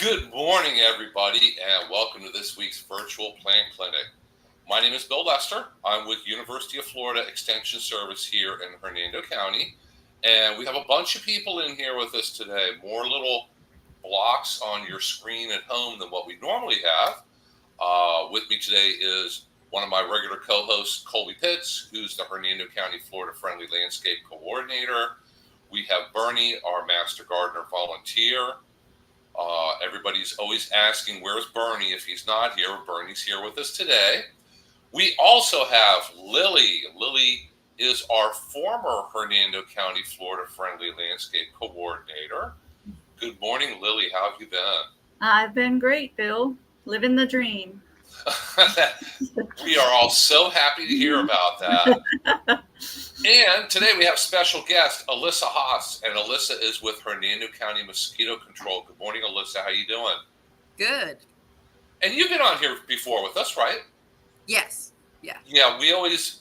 Good morning, everybody, and welcome to this week's virtual plant clinic. My name is Bill Lester. I'm with University of Florida Extension Service here in Hernando County, and we have a bunch of people in here with us today. More little blocks on your screen at home than what we normally have. With me today is one of my regular co-hosts, Colby Pitts, who's the Hernando County Florida Friendly Landscape Coordinator. We have Bernie, our Master Gardener volunteer. Everybody's always asking, where's Bernie? If he's not here, Bernie's here with us today. We also have Lily. Lily is our former Hernando County Florida Friendly Landscape Coordinator. Good morning, Lily. How have you been? I've been great, Bill. Living the dream. We are all so happy to hear about that. And today we have special guest, Alyssa Haas, and Alyssa is with Hernando County Mosquito Control. Good morning, Alyssa. How you doing? Good. And you've been on here before with us, right? Yes. Yeah. Yeah, we always,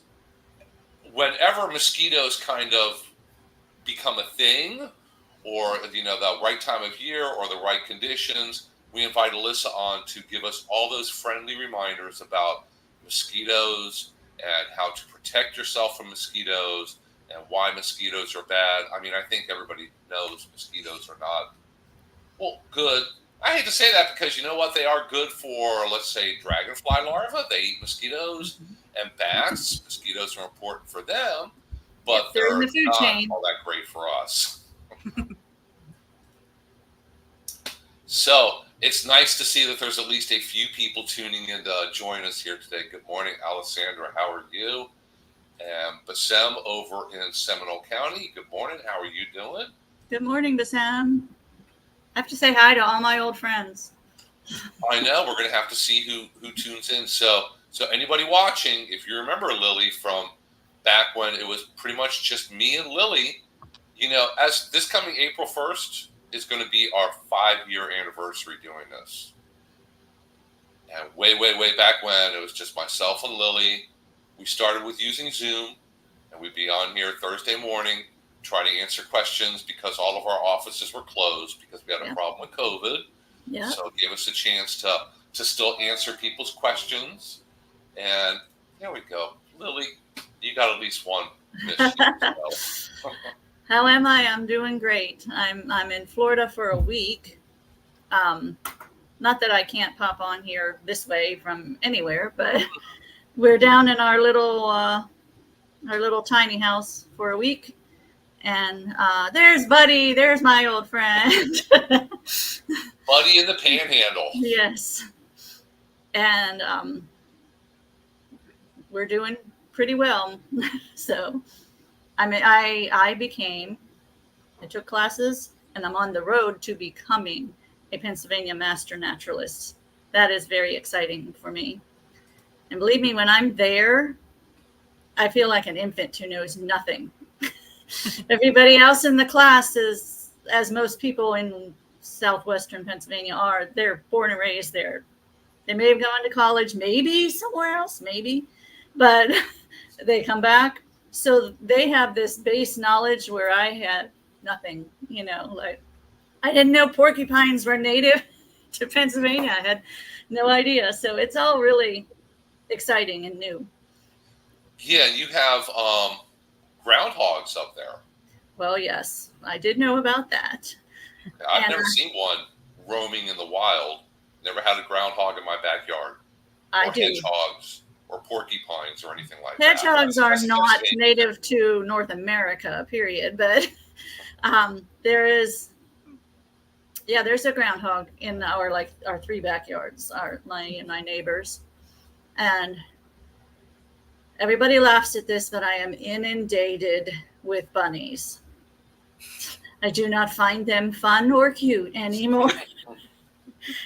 whenever mosquitoes kind of become a thing, or, the right time of year or the right conditions, we invite Alyssa on to give us all those friendly reminders about mosquitoes and how to protect yourself from mosquitoes and why mosquitoes are bad. I mean, I think everybody knows mosquitoes are not, well, good. I hate to say that because you know what? They are good for, let's say, dragonfly larvae. They eat mosquitoes and bats. Mosquitoes are important for them, but they're in the food not chain. all that great for us. So it's nice to see that there's at least a few people tuning in to join us here today. Good morning, Alessandra. How are you? And Bassem over in Seminole County. Good morning. How are you doing? Good morning, Bassem. I have to say hi to all my old friends. I know. We're going to have to see who tunes in. So anybody watching, if you remember Lily from back when it was pretty much just me and Lily, as this coming April 1st, is going to be our 5-year anniversary doing this. And way back when, it was just myself and Lily. We started with using Zoom, and we'd be on here Thursday morning, try to answer questions because all of our offices were closed because we had a problem with COVID. Yeah. So it gave us a chance to still answer people's questions. And there we go. Lily, you got at least one mission. How am I? I'm doing great. I'm in Florida for a week. Not that I can't pop on here this way from anywhere, but we're down in our little tiny house for a week. And there's Buddy. There's my old friend. Buddy in the Panhandle. Yes. And we're doing pretty well. So. I mean, I took classes, and I'm on the road to becoming a Pennsylvania Master Naturalist. That is very exciting for me. And believe me, when I'm there, I feel like an infant who knows nothing. Everybody else in the class is, as most people in southwestern Pennsylvania are, they're born and raised there. They may have gone to college, maybe somewhere else, maybe, but they come back. So they have this base knowledge where I had nothing, like I didn't know porcupines were native to Pennsylvania. I had no idea. So it's all really exciting and new. Yeah, you have groundhogs up there. Well, yes, I did know about that. I've never seen one roaming in the wild. Never had a groundhog in my backyard. I do. Hedgehogs. Or porcupines or anything like Hedgehogs that. are not native to North America, period. But there's a groundhog in our 3 backyards, my neighbors. And everybody laughs at this, but I am inundated with bunnies. I do not find them fun or cute anymore,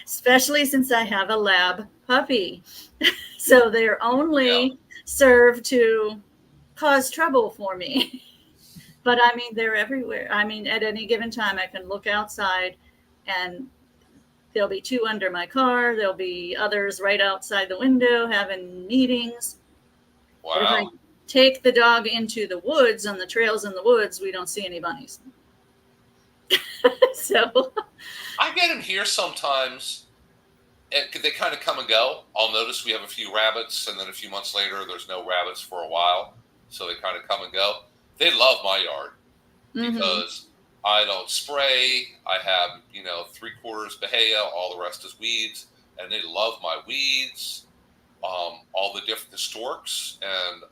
especially since I have a lab puppy. So they're only served to cause trouble for me. But I mean, they're everywhere. I mean, at any given time, I can look outside and there'll be 2 under my car. There'll be others right outside the window having meetings. Wow. But if I take the dog into the woods, on the trails in the woods, we don't see any bunnies. So I get them here sometimes. They kind of come and go. I'll notice we have a few rabbits, and then a few months later, there's no rabbits for a while. So they kind of come and go. They love my yard because I don't spray. I have, 3/4 Bahia, all the rest is weeds, and they love my weeds. All the storks and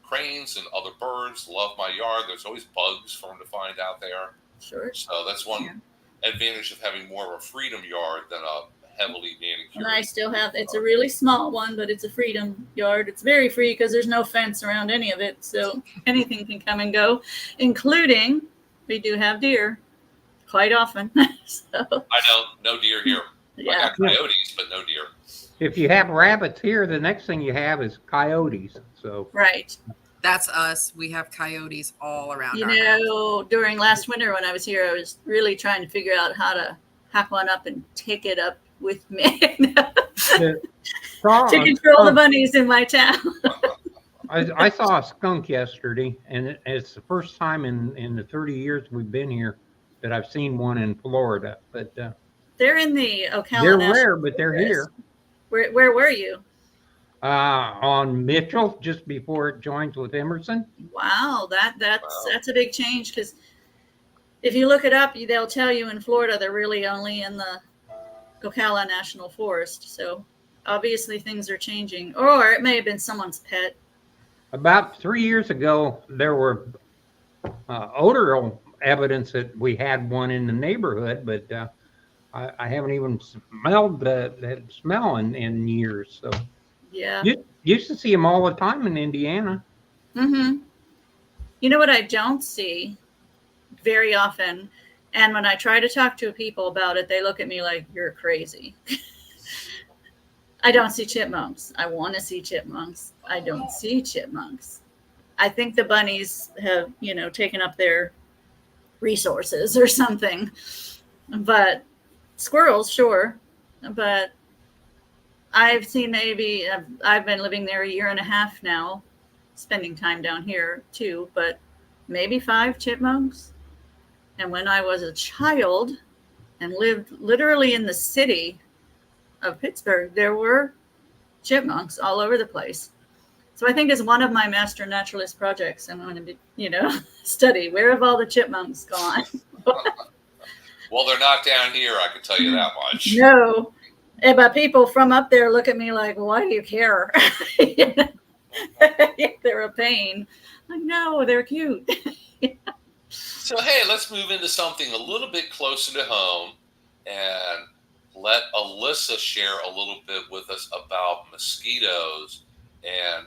cranes and other birds love my yard. There's always bugs for them to find out there. Sure. So that's one advantage of having more of a freedom yard than a heavily manicured. And I still have, it's a really small one, but it's a freedom yard. It's very free because there's no fence around any of it. So anything can come and go, including we do have deer quite often. So no deer here. Yeah. I got coyotes, but no deer. If you have rabbits here, the next thing you have is coyotes. So Right. That's us. We have coyotes all around. You know, during last winter when I was here, I was really trying to figure out how to hack one up and take it up with me to control the bunnies in my town. I saw a skunk yesterday, and it's the first time in the 30 years we've been here that I've seen one in Florida. But they're in the Ocala. They're National rare, but they're Forest. here. Where were you? On Mitchell, just before it joins with Emerson. Wow, that's a big change, because if you look it up, they'll tell you in Florida they're really only in the Ocala National Forest. So obviously things are changing, or it may have been someone's pet. About 3 years ago, there were odor evidence that we had one in the neighborhood, but I haven't even smelled that smell in years. So Yeah. you used to see them all the time in Indiana. You know what I don't see very often, and when I try to talk to people about it, they look at me like you're crazy. I don't see chipmunks. I want to see chipmunks. I don't see chipmunks. I think the bunnies have, taken up their resources or something. But squirrels, sure. But I've seen I've been living there 1.5 years now, spending time down here too, but maybe 5 chipmunks. And when I was a child and lived literally in the city of Pittsburgh, there were chipmunks all over the place. So I think it's one of my master naturalist projects. I'm going to study where have all the chipmunks gone. Well, they're not down here, I can tell you that much. No. But people from up there look at me like, well, why do you care? They're a pain. Like, no, they're cute. So, hey, let's move into something a little bit closer to home and let Alyssa share a little bit with us about mosquitoes. And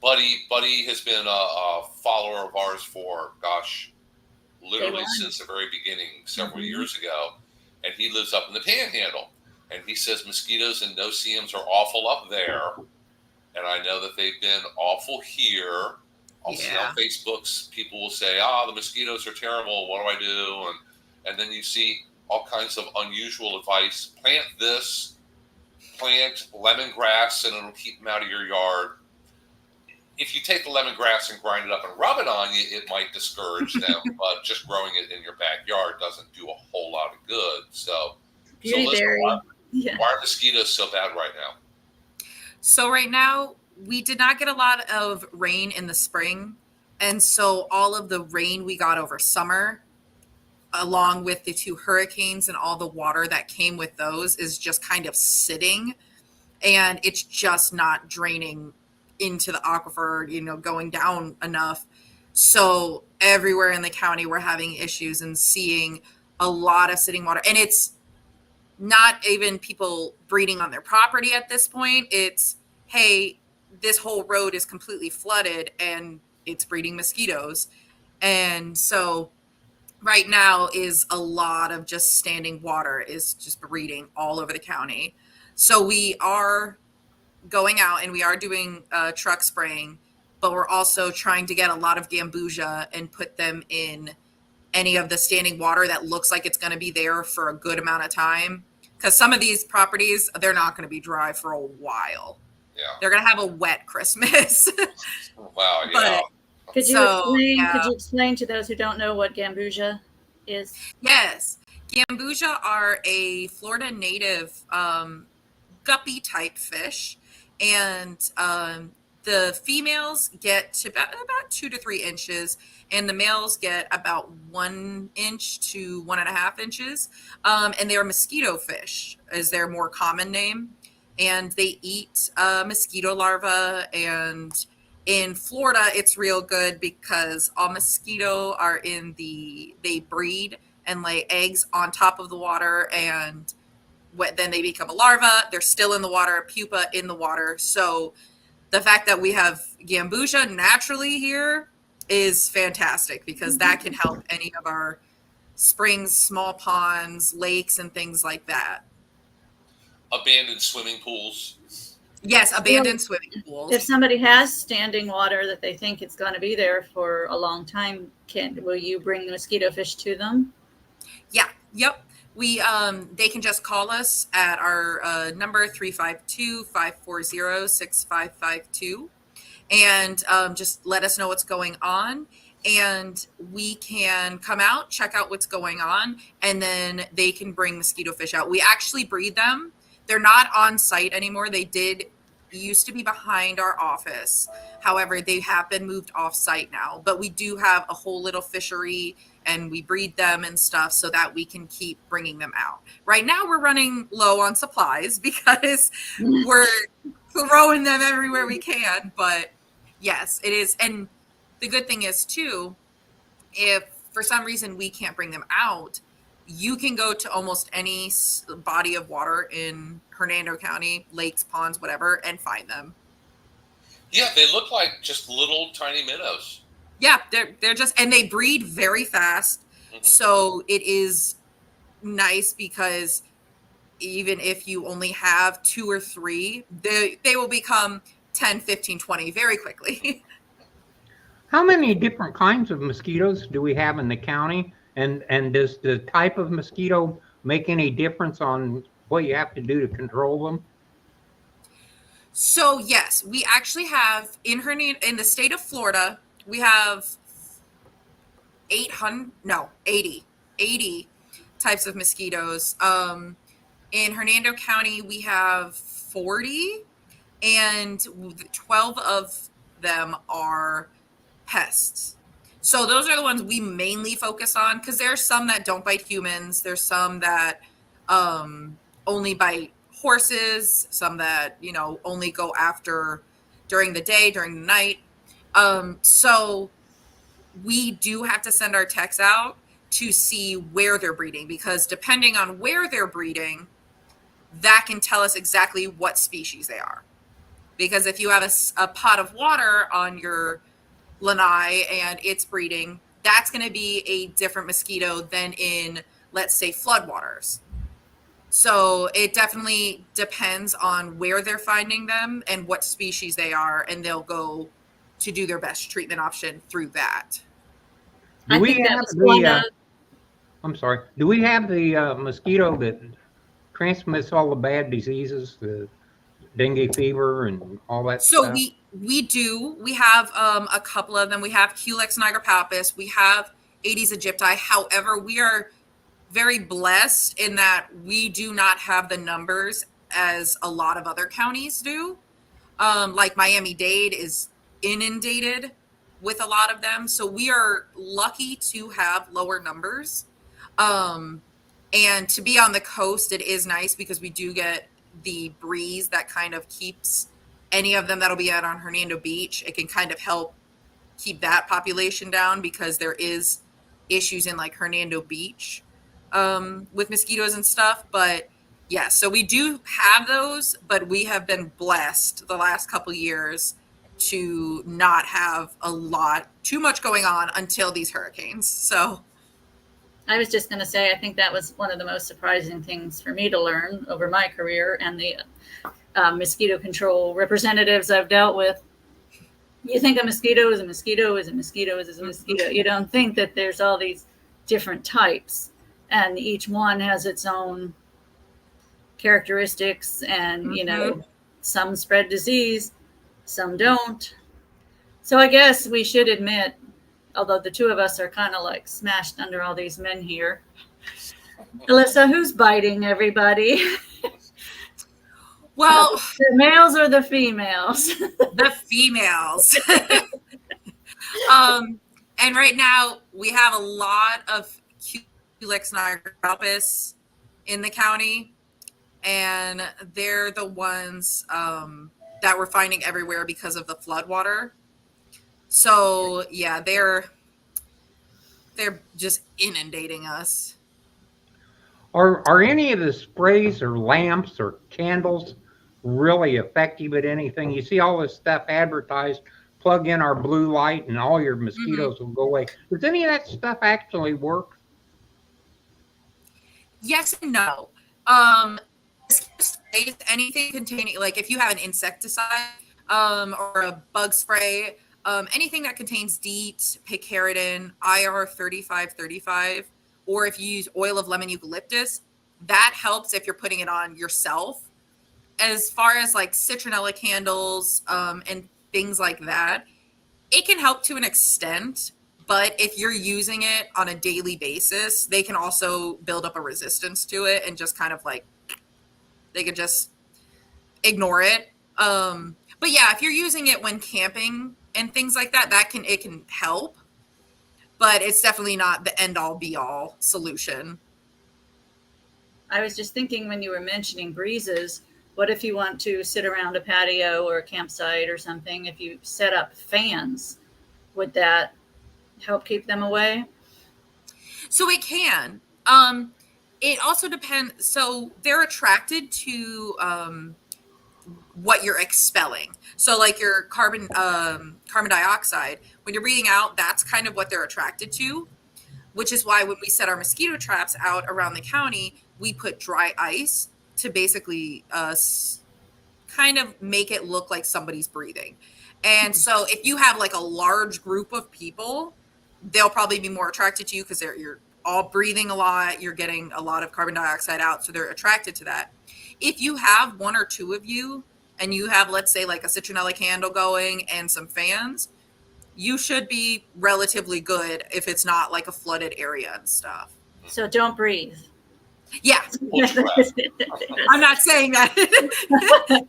Buddy has been a follower of ours for, literally since the very beginning, several years ago. And he lives up in the Panhandle. And he says mosquitoes and no-see-ums are awful up there. And I know that they've been awful here. I'll see on Facebook, people will say, the mosquitoes are terrible. What do I do? And then you see all kinds of unusual advice. Plant this, plant lemongrass, and it'll keep them out of your yard. If you take the lemongrass and grind it up and rub it on you, it might discourage them. But just growing it in your backyard doesn't do a whole lot of good. So listen, why are mosquitoes so bad right now? So right now, we did not get a lot of rain in the spring. And so all of the rain we got over summer, along with the 2 hurricanes and all the water that came with those, is just kind of sitting. And it's just not draining into the aquifer, going down enough. So everywhere in the county, we're having issues and seeing a lot of sitting water. And it's not even people breeding on their property at this point. It's, hey, this whole road is completely flooded and it's breeding mosquitoes. And so right now is a lot of just standing water is just breeding all over the county. So we are going out and we are doing truck spraying, but we're also trying to get a lot of gambusia and put them in any of the standing water that looks like it's going to be there for a good amount of time. Because some of these properties, they're not going to be dry for a while. Yeah. They're going to have a wet Christmas. Wow, yeah. Could you explain to those who don't know what gambusia is? Yes. Gambusia are a Florida native guppy type fish, and the females get to about 2 to 3 inches, and the males get about 1 inch to 1.5 inches. And they're mosquito fish, is their more common name, and they eat mosquito larvae. And in Florida, it's real good because all mosquito are they breed and lay eggs on top of the water, and then they become a larva. They're still in the water, pupa in the water. So the fact that we have Gambusia naturally here is fantastic, because that can help any of our springs, small ponds, lakes, and things like that. Abandoned swimming pools. Yes, abandoned swimming pools. If somebody has standing water that they think it's going to be there for a long time, will you bring the mosquito fish to them? Yeah. Yep. They can just call us at our number 352-540-6552, and just let us know what's going on, and we can come out, check out what's going on, and then they can bring mosquito fish out. We actually breed them. They're not on site anymore. They used to be behind our office. However, they have been moved off site now, but we do have a whole little fishery, and we breed them and stuff so that we can keep bringing them out. Right now we're running low on supplies because we're throwing them everywhere we can, but yes, it is. And the good thing is too, if for some reason we can't bring them out, you can go to almost any body of water in Hernando County, lakes, ponds, whatever, and find them. Yeah, they look like just little tiny minnows. Yeah, they're just, and they breed very fast. Mm-hmm. So it is nice because even if you only have 2 or 3, they will become 10, 15, 20 very quickly. How many different kinds of mosquitoes do we have in the county? And does the type of mosquito make any difference on what you have to do to control them? So yes, we actually have in the state of Florida, we have 80 types of mosquitoes. In Hernando County, we have 40, and 12 of them are pests. So those are the ones we mainly focus on, because there's some that don't bite humans. There's some that only bite horses, some that, only go after during the day, during the night. So we do have to send our techs out to see where they're breeding, because depending on where they're breeding, that can tell us exactly what species they are. Because if you have a pot of water on your lanai and it's breeding, that's going to be a different mosquito than in, let's say, floodwaters. So it definitely depends on where they're finding them and what species they are, and they'll go to do their best treatment option through that. Do we have the mosquito that transmits all the bad diseases, the dengue fever and all that stuff? So we do. We have a couple of them. We have Culex nigropappus. We have Aedes aegypti. However, we are very blessed in that we do not have the numbers as a lot of other counties do. Like Miami-Dade is inundated with a lot of them. So we are lucky to have lower numbers. And to be on the coast, it is nice because we do get the breeze that kind of keeps any of them that'll be out on Hernando Beach. It can kind of help keep that population down, because there is issues in like Hernando Beach with mosquitoes and stuff. But yeah, so we do have those, but we have been blessed the last couple years to not have too much going on until these hurricanes. So I was just going to say, I think that was one of the most surprising things for me to learn over my career and the mosquito control representatives I've dealt with. You think a mosquito is a mosquito is a mosquito is a mosquito. You don't think that there's all these different types, and each one has its own characteristics, and some spread disease, some don't. So I guess we should admit, although the two of us are kind of like smashed under all these men here, Alyssa, who's biting everybody? Well, The males or the females? the females. And right now we have a lot of Culex nigrogalpus in the county, and they're the ones that we're finding everywhere because of the floodwater. So yeah, they're just inundating us. Are any of the sprays or lamps or candles really effective at anything? You see all this stuff advertised, plug in our blue light and all your mosquitoes will go away. Does any of that stuff actually work? Yes and no. Sprays, anything containing, like if you have an insecticide or a bug spray, anything that contains DEET, picaridin, IR 3535, or if you use oil of lemon eucalyptus, that helps if you're putting it on yourself. As far as like citronella candles and things like that, it can help to an extent, but if you're using it on a daily basis, they can also build up a resistance to it and just kind of like, they could just ignore it. But yeah, if you're using it when camping and things like that, it can help, but it's definitely not the end all be all solution. I was just thinking when you were mentioning breezes, what if you want to sit around a patio or a campsite or something? If you set up fans, would that help keep them away? So it can. It also depends. So they're attracted to what you're expelling. So like your carbon dioxide, when you're breathing out, that's kind of what they're attracted to, which is why when we set our mosquito traps out around the county, we put dry ice to basically kind of make it look like somebody's breathing. And so if you have like a large group of people, they'll probably be more attracted to you because you're all breathing a lot, you're getting a lot of carbon dioxide out, so they're attracted to that. If you have one or two of you and you have, let's say, like a citronella candle going and some fans, you should be relatively good if it's not like a flooded area and stuff. So don't breathe. Yeah. I'm not saying that.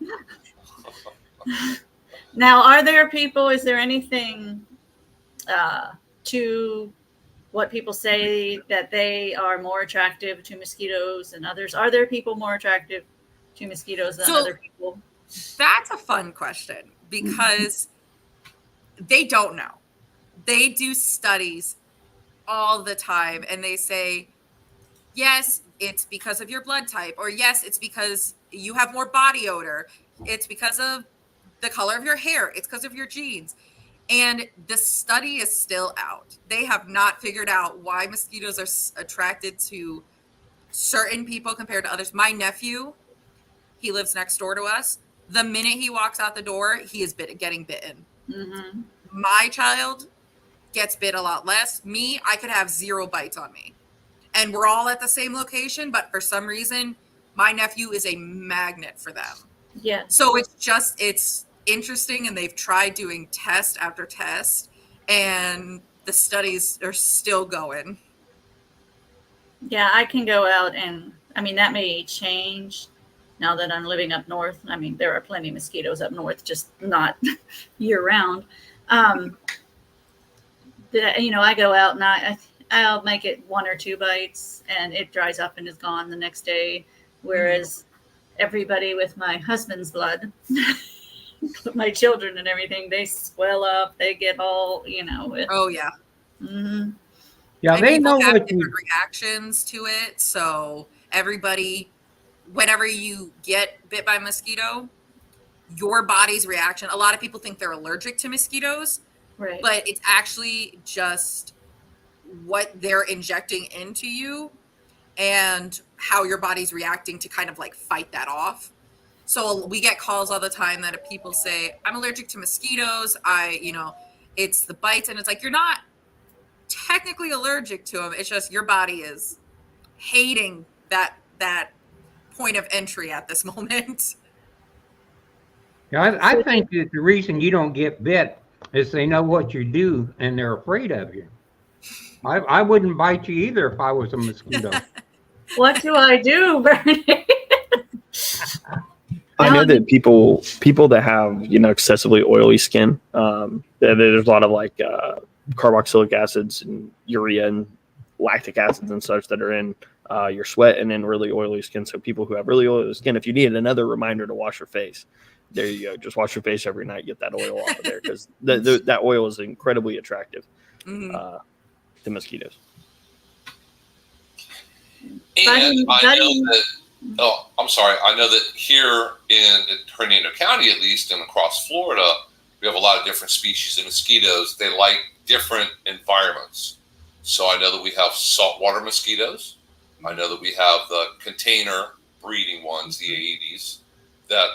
Now, are there people, is there anything to what people say that they are more attractive to mosquitoes than others? Are there people more attractive to mosquitoes than other people? That's a fun question because they don't know. They do studies all the time and they say, yes, it's because of your blood type, or yes, it's because you have more body odor. It's because of the color of your hair. It's because of your genes. And the study is still out. They have not figured out why mosquitoes are attracted to certain people compared to others. My nephew, he lives next door to us. The minute he walks out the door, he is getting bitten. Mm-hmm. My child gets bit a lot less. Me, I could have 0 bites on me. And we're all at the same location, but for some reason, my nephew is a magnet for them. Yeah. So it's interesting, and they've tried doing test after test, and the studies are still going. Yeah, I can go out and, I mean, that may change now that I'm living up north. I mean, there are plenty of mosquitoes up north, just not year round. I go out and I'll make it 1 or 2 bites and it dries up and is gone the next day. Whereas everybody with my husband's blood, my children and everything, they swell up, they get all, Oh yeah. Mm-hmm. Yeah, and they know have what different reactions to it. So everybody, whenever you get bit by a mosquito, your body's reaction, a lot of people think they're allergic to mosquitoes, Right. but it's actually just what they're injecting into you and how your body's reacting to kind of like fight that off. So we get calls all the time that people say, I'm allergic to mosquitoes. It's the bites. And it's like, you're not technically allergic to them. It's just your body is hating that point of entry at this moment. Yeah, I think that the reason you don't get bit is they know what you do and they're afraid of you. I wouldn't bite you either if I was a mosquito. What do I do, Bernie? I know that people that have excessively oily skin, there's a lot of like carboxylic acids and urea and lactic acids and such that are in your sweat and in really oily skin. So people who have really oily skin, if you need another reminder to wash your face, there you go. Just wash your face every night. Get that oil off of there because that oil is incredibly attractive to mosquitoes. And I know that. Oh, I'm sorry. I know that here in Hernando County, at least, and across Florida, we have a lot of different species of mosquitoes. They like different environments. So I know that we have saltwater mosquitoes. I know that we have the container breeding ones, the Aedes, that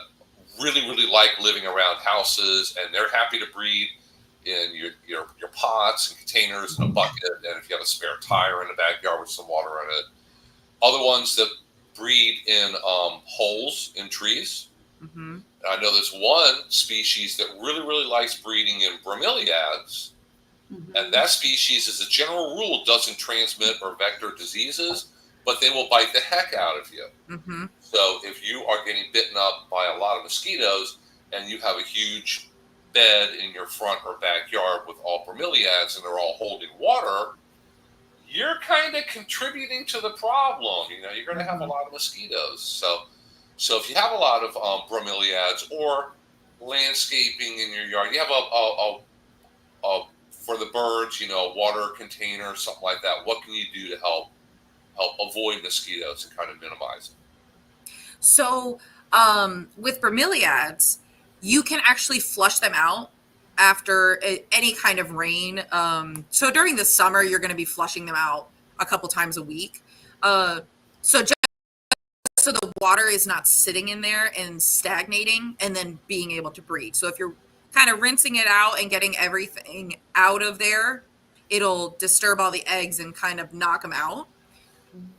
really, really like living around houses, and they're happy to breed in your pots and containers and a bucket, and if you have a spare tire in the backyard with some water in it. Other ones that breed in holes in trees. Mm-hmm. I know there's one species that really, really likes breeding in bromeliads. Mm-hmm. And that species, as a general rule, doesn't transmit or vector diseases, but they will bite the heck out of you. Mm-hmm. So if you are getting bitten up by a lot of mosquitoes and you have a huge bed in your front or backyard with all bromeliads and they're all holding water, you're kind of contributing to the problem. You're going to have a lot of mosquitoes. So if you have a lot of bromeliads or landscaping in your yard, you have a for the birds, a water container, something like that. What can you do to help avoid mosquitoes and kind of minimize it? So with bromeliads, you can actually flush them out after any kind of rain. So during the summer, you're going to be flushing them out a couple times a week. So just so the water is not sitting in there and stagnating and then being able to breed. So if you're kind of rinsing it out and getting everything out of there, it'll disturb all the eggs and kind of knock them out.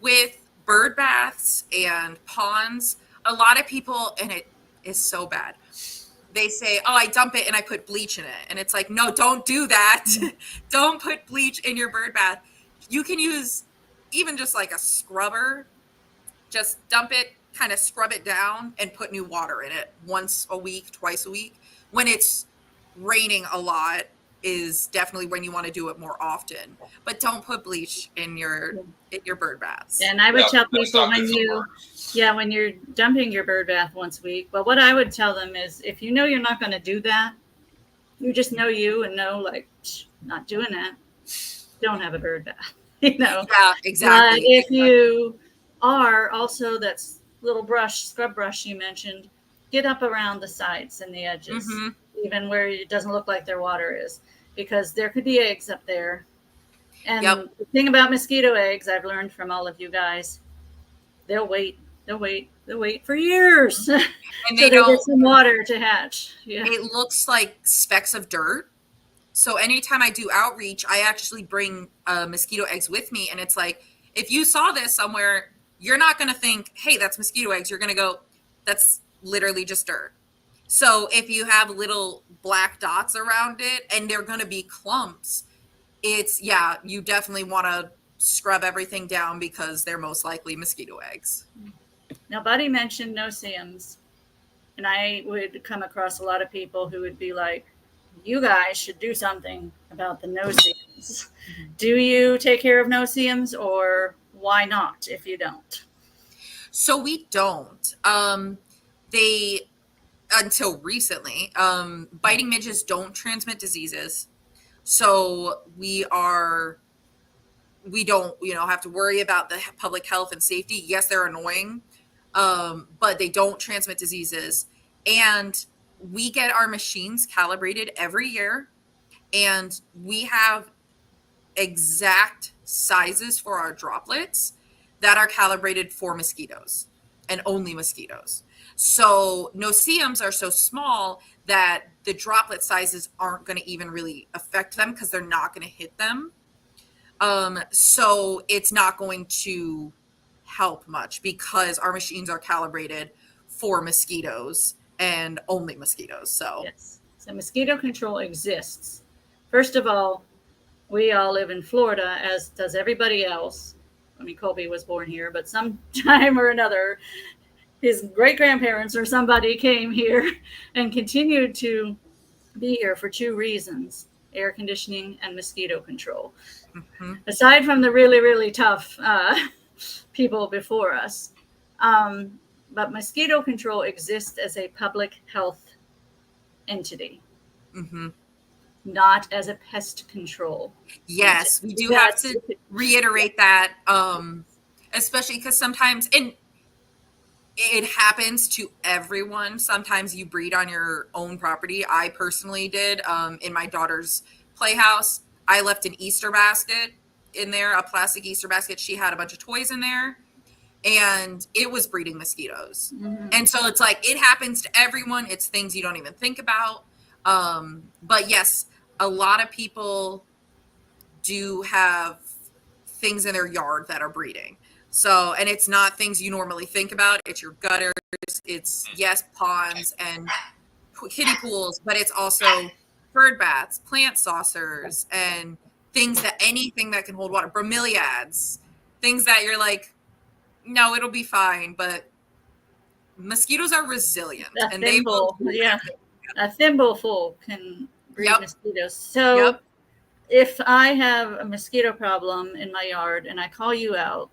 With bird baths and ponds, a lot of people, and it is so bad, they say, oh, I dump it and I put bleach in it. And it's like, no, don't do that. Don't put bleach in your bird bath. You can use even just like a scrubber. Just dump it, kind of scrub it down and put new water in it once a week, twice a week. When it's raining a lot is definitely when you want to do it more often. But don't put bleach in your bird baths. And I would tell people when you're dumping your bird bath once a week, but what I would tell them is if you know you're not going to do that, you just know you and know like not doing that, don't have a bird bath. Yeah, exactly. But if you are also that little scrub brush you mentioned, get up around the sides and the edges, even where it doesn't look like their water is, because there could be eggs up there. And the thing about mosquito eggs, I've learned from all of you guys, they'll wait for years and they get some water to hatch. Yeah. It looks like specks of dirt. So anytime I do outreach, I actually bring mosquito eggs with me. And it's like, if you saw this somewhere, you're not going to think, hey, that's mosquito eggs. You're going to go, that's literally just dirt. So if you have little black dots around it and they're going to be clumps, you definitely want to scrub everything down because they're most likely mosquito eggs. Now, Buddy mentioned no-see-ums, and I would come across a lot of people who would be like, you guys should do something about the no-see-ums. Do you take care of no-see-ums, or why not if you don't? So we don't. Until recently, biting midges don't transmit diseases. So we don't, have to worry about the public health and safety. Yes, they're annoying, but they don't transmit diseases. And we get our machines calibrated every year, and we have exact sizes for our droplets that are calibrated for mosquitoes and only mosquitoes. So no-see-ums are so small that the droplet sizes aren't going to even really affect them because they're not going to hit them. So it's not going to help much because our machines are calibrated for mosquitoes and only mosquitoes. So mosquito control exists. First of all, we all live in Florida, as does everybody else. I mean, Colby was born here, but sometime or another, his great grandparents or somebody came here and continued to be here for two reasons: air conditioning and mosquito control. Mhm. Aside from the really, really tough people before us. But mosquito control exists as a public health entity, Mhm. not as a pest control Yes, we do have That's to reiterate that, especially because sometimes, and it happens to everyone. Sometimes you breed on your own property. I personally did, in my daughter's playhouse. I left an Easter basket in there, a plastic Easter basket. She had a bunch of toys in there, and it was breeding mosquitoes. Mhm. And so it's like it happens to everyone. It's things you don't even think about. But yes, a lot of people do have things in their yard that are breeding. So, and it's not things you normally think about. It's your gutters. It's, yes, ponds and kiddie pools, but it's also bird baths, plant saucers, and things that anything that can hold water, bromeliads, things that you're like, no, it'll be fine. But mosquitoes are resilient, A and they will. thimble, yeah, a thimbleful can breed Yep. mosquitoes. So Yep. if I have a mosquito problem in my yard and I call you out,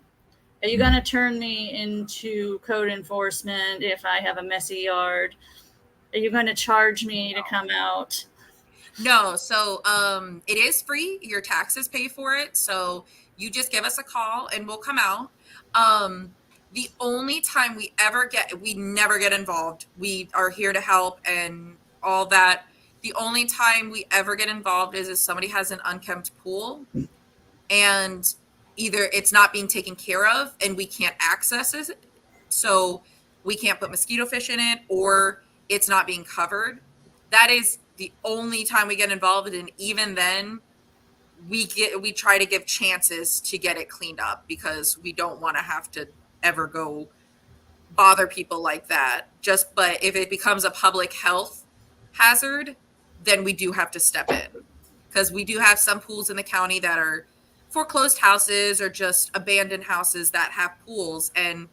are you going to turn me into code enforcement if I have a messy yard? Are you going to charge me to come out? No, so it is free. Your taxes pay for it. So you just give us a call and we'll come out. The only time we never get involved. We are here to help and all that. The only time we ever get involved is if somebody has an unkempt pool and either it's not being taken care of and we can't access it. So we can't put mosquito fish in it, or it's not being covered. That is the only time we get involved. And even then we try to give chances to get it cleaned up because we don't want to have to ever go bother people like that. But if it becomes a public health hazard, then we do have to step in, because we do have some pools in the county that are foreclosed houses or just abandoned houses that have pools. And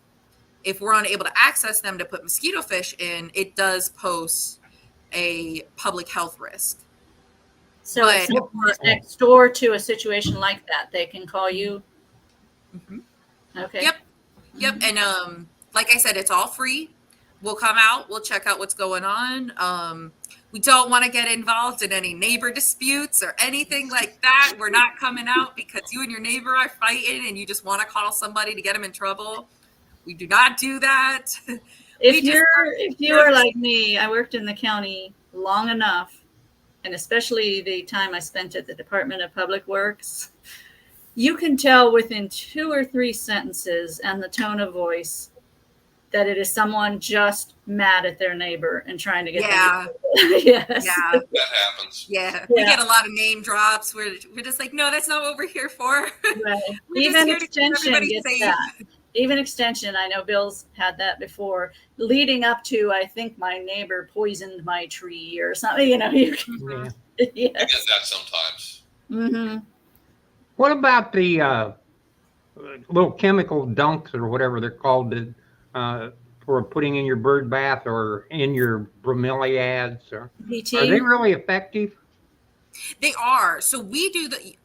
if we're unable to access them to put mosquito fish in, it does pose a public health risk. So But if someone's next door to a situation like that, they can call you. Mhm. Okay. Yep. And like I said, it's all free. We'll come out, we'll check out what's going on. We don't want to get involved in any neighbor disputes or anything like that. We're not coming out because you and your neighbor are fighting and you just want to call somebody to get them in trouble. We do not do that. If you are like me, I worked in the county long enough, and especially the time I spent at the Department of Public Works, you can tell within 2 or 3 sentences and the tone of voice that it is someone just mad at their neighbor and trying to get them. Yes. Yeah. That happens. Yeah. We get a lot of name drops. We're just like, no, that's not what we're here for. Right. We're Even just here to keep extension everybody gets safe. that. Even extension, I know Bill's had that before, leading up to, I think my neighbor poisoned my tree or something. You know, you can, Mhm. I get yes. that sometimes. Mm-hmm. What about the little chemical dunks or whatever they're called for putting in your bird bath or in your bromeliads? Are they BT. really effective? They are. So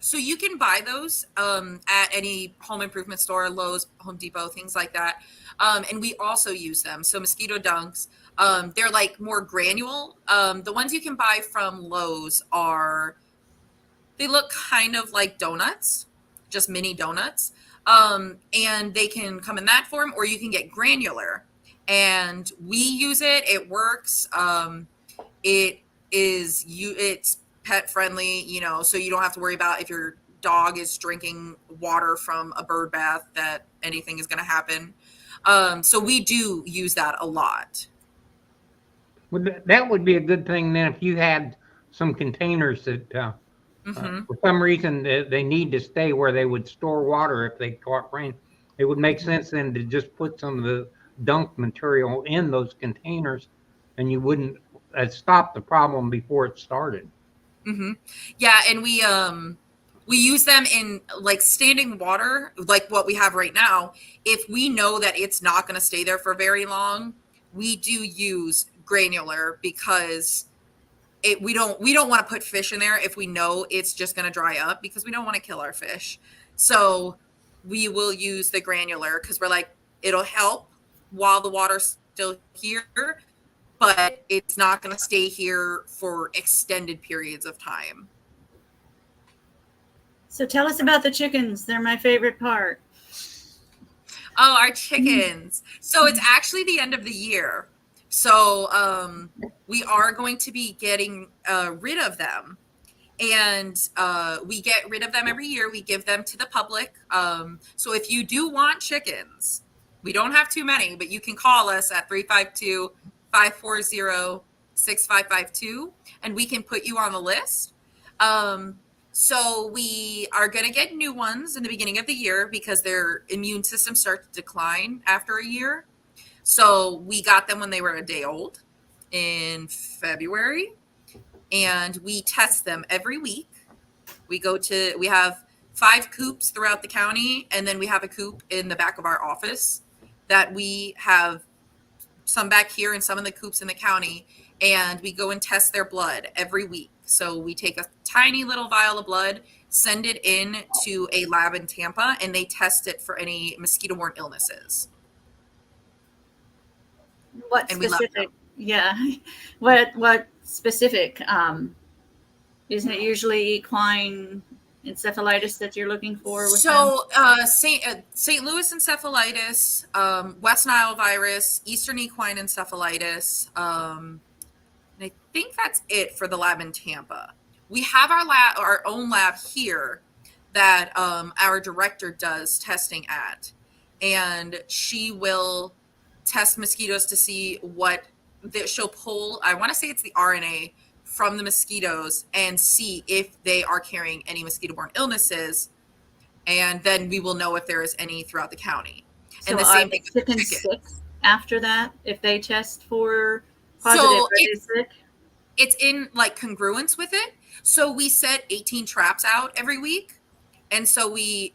so you can buy those at any home improvement store, Lowe's, Home Depot, things like that. And we also use them. So mosquito dunks, they're like more granule. The ones you can buy from Lowe's they look kind of like donuts, just mini donuts. And they can come in that form, or you can get granular. And we use it. It works. It's pet friendly, so you don't have to worry about if your dog is drinking water from a bird bath that anything is going to happen. So we do use that a lot. That would be a good thing then if you had some containers that for some reason they need to stay where they would store water if they caught rain. It would make sense then to just put some of the dunk material in those containers, and you wouldn't stop the problem before it started. Yeah, and We use them in like standing water, like what we have right now. If we know that it's not going to stay there for very long, we do use granular because we don't want to put fish in there if we know it's just going to dry up, because we don't want to kill our fish. So we will use the granular because we're like, it'll help while the water's still here, but it's not going to stay here for extended periods of time. So tell us about the chickens. They're my favorite part. Oh, our chickens. So it's actually the end of the year. So we are going to be getting rid of them. And we get rid of them every year. We give them to the public. So if you do want chickens, we don't have too many, but you can call us at 352-540-6552, and we can put you on the list. So we are going to get new ones in the beginning of the year because their immune system starts to decline after a year. So we got them when they were a day old in February, and we test them every week. We have 5 coops throughout the county, and then we have a coop in the back of our office that we have some back here and some in the coops in the county, and we go and test their blood every week. So we take a tiny little vial of blood, send it in to a lab in Tampa, and they test it for any mosquito-borne illnesses. What And we love specific? Yeah. What specific? Isn't it usually equine encephalitis that you're looking for? With So St. Louis encephalitis, West Nile virus, Eastern equine encephalitis. And I think that's it for the lab in Tampa. We have our own lab here that our director does testing at, and she will test mosquitoes to see what she'll pull. I want to say it's the RNA from the mosquitoes and see if they are carrying any mosquito-borne illnesses, and then we will know if there is any throughout the county. So And the same thing with chickens chickens. sick after that if they test for positive? So Are they sick? it's in like congruence with it. So we set 18 traps out every week. And so we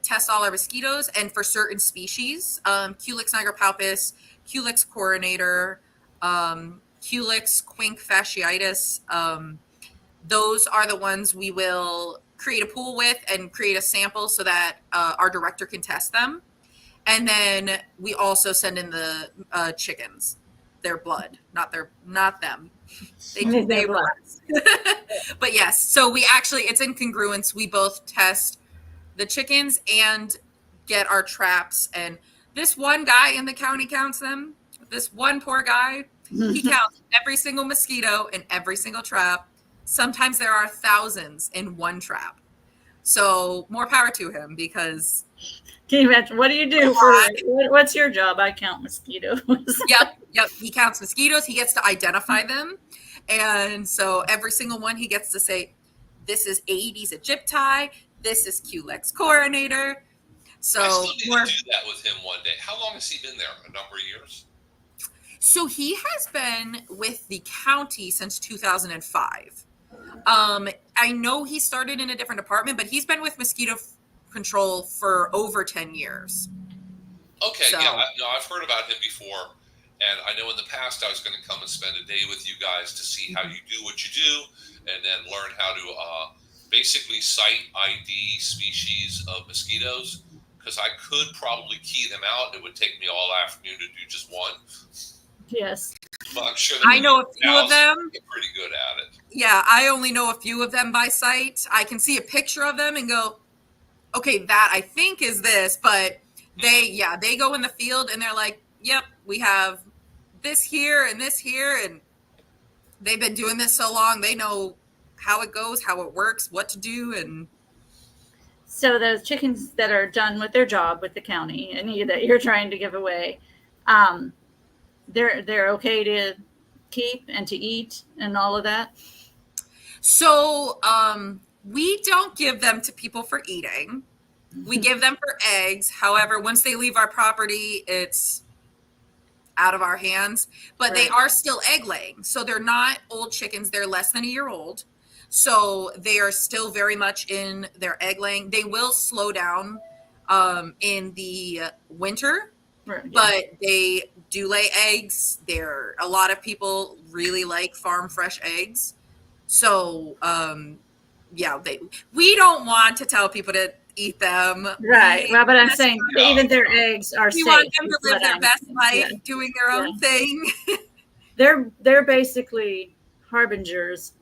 test all our mosquitoes, and for certain species, Culex nigerpalpus, Culex coronator, Culex quink fasciitis, those are the ones we will create a pool with and create a sample so that our director can test them. And then we also send in the chickens, their blood, not them. They blood. But yes, so we actually, it's in congruence. We both test the chickens and get our traps. And this one guy in the county counts them. This one poor guy, he counts every single mosquito in every single trap. Sometimes there are thousands in one trap. So more power to him, because Can you imagine? What do you do what's your job? I count mosquitoes. Yep. He counts mosquitoes. He gets to identify them. And so every single one, he gets to say, this is Aedes aegypti, this is Culex coronator. So I still need to do that with him one day. How long has he been there? A number of years? So he has been with the county since 2005. I know he started in a different department, but he's been with mosquito control for over 10 years. Okay, So- yeah, I've heard about him before, and I know in the past I was going to come and spend a day with you guys to see how you do what you do, and then learn how to basically site ID species of mosquitoes, because I could probably key them out. It would take me all afternoon to do just one, Yes. but I'm sure I know a few of them. Get pretty good at it. Yeah, I only know a few of them by sight. I can see a picture of them and go, okay, that I think is this, but they go in the field and they're like, yep, we have this here, and they've been doing this so long, they know how it goes, how it works, what to do. And So those chickens that are done with their job with the county and that you're trying to give away, they're okay to keep and to eat and all of that? so we don't give them to people for eating. We give them for eggs. However, once they leave our property, it's out of our hands, but they Right. are still egg laying. So they're not old chickens. They're less than a year old. So they are still very much in their egg laying. They will slow down in the winter, Right, yeah. but they do lay eggs. A lot of people really like farm fresh eggs. So yeah, we don't want to tell people to eat them. Right. Well, but I'm That's saying Yeah. even their eggs are we safe. want them to is live what their I'm best saying. life Yeah. doing their own thing. They're basically harbingers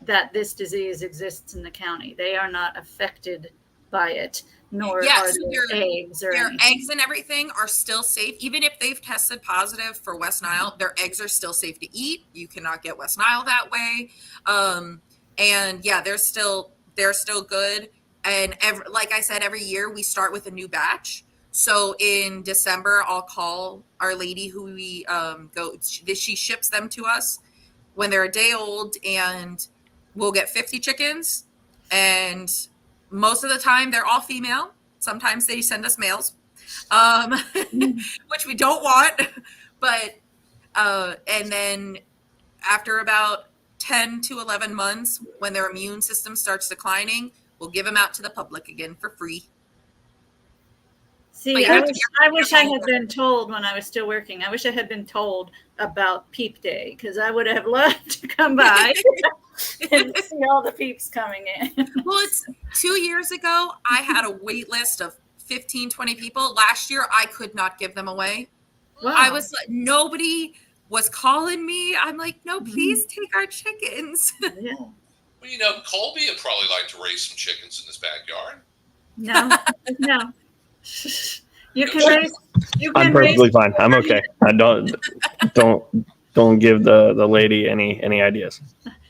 that this disease exists in the county. They are not affected by it, nor Yeah, are so their eggs or their anything. eggs and everything are still safe. Even if they've tested positive for West Nile, their eggs are still safe to eat. You cannot get West Nile that way. And yeah, they're still good. And like I said, every year we start with a new batch. So in December, I'll call our lady who we she ships them to us when they're a day old, and we'll get 50 chickens. And most of the time they're all female. Sometimes they send us males, which we don't want. But and then after about 10 to 11 months, when their immune system starts declining, we'll give them out to the public again for free. See, But you I have to wish I had been told when I was still working. I wish I had been told about Peep Day, because I would have loved to come by and see all the peeps coming in. Well, it's 2 years ago, I had a wait list of 15, 20 people. Last year, I could not give them away. Wow. I was like, nobody was calling me. I'm like, no, please take our chickens. Yeah. Well, you know, Colby would probably like to raise some chickens in his backyard. No. You can raise. I'm perfectly fine. I'm okay. I don't give the lady any ideas.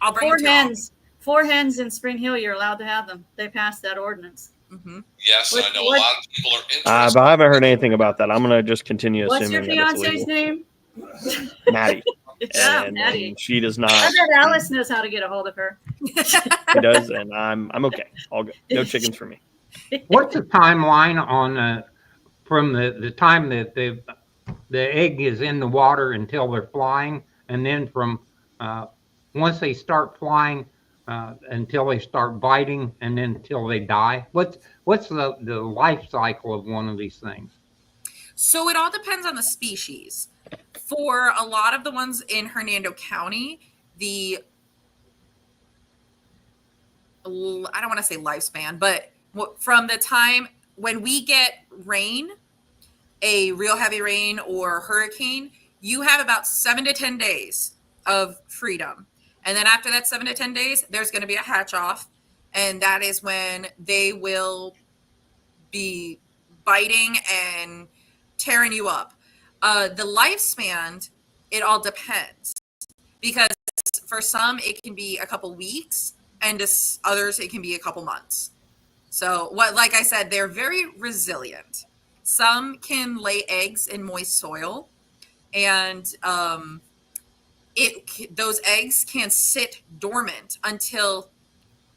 I'll bring them to y'all. Four hens in Spring Hill. You're allowed to have them. They passed that ordinance. Mm-hmm. Yes, I know a lot of people are interested. But I haven't heard anything about that. I'm gonna just continue What's assuming your that it's fiance's illegal. name? Maddie. Yeah, Maddie. And she does not. I bet Alice knows how to get a hold of her. She does, and I'm okay. All good. No chickens for me. What's the timeline on from the time that the egg is in the water until they're flying, and then from once they start flying until they start biting, and then until they die? What's the life cycle of one of these things? So it all depends on the species. For a lot of the ones in Hernando County, I don't want to say lifespan, but from the time when we get rain, a real heavy rain or hurricane, you have about 7 to 10 days of freedom. And then after that 7 to 10 days, there's going to be a hatch off. And that is when they will be biting and tearing you up. The lifespan, it all depends. Because for some, it can be a couple weeks. And to others, it can be a couple months. So like I said, they're very resilient. Some can lay eggs in moist soil, and those eggs can sit dormant until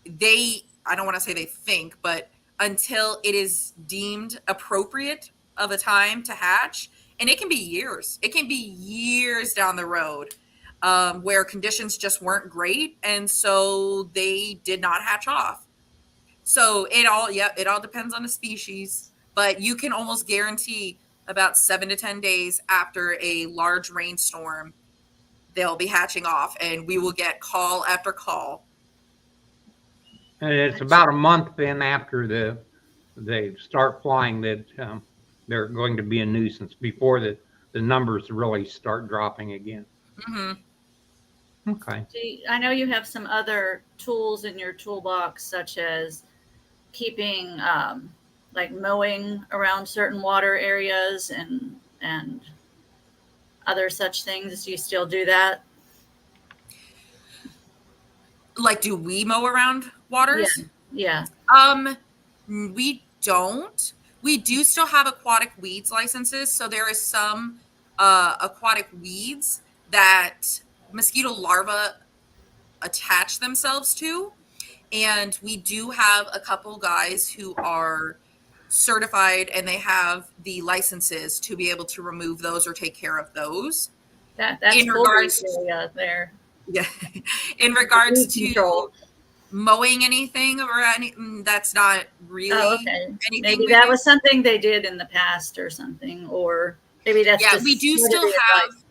I don't want to say they think, but until it is deemed appropriate of a time to hatch. And it can be years. It can be years down the road where conditions just weren't great. And so they did not hatch off. So it all depends on the species, but you can almost guarantee about 7 to 10 days after a large rainstorm, they'll be hatching off, and we will get call after call. And it's about a month then after they start flying that they're going to be a nuisance before the numbers really start dropping again. Mm-hmm. Okay. I know you have some other tools in your toolbox, such as keeping like mowing around certain water areas and other such things. Do you still do that? Like, do we mow around waters? Yeah. We don't. We do still have aquatic weeds licenses. So there is some aquatic weeds that mosquito larvae attach themselves to. And we do have a couple guys who are certified and they have the licenses to be able to remove those or take care of those. That's in regards area there. Yeah. In regards Weed control. mowing anything or that's not really Oh, okay. anything. Maybe we that do. was something they did in the past or something, or maybe that's Yeah, just we do part of still the have. advice.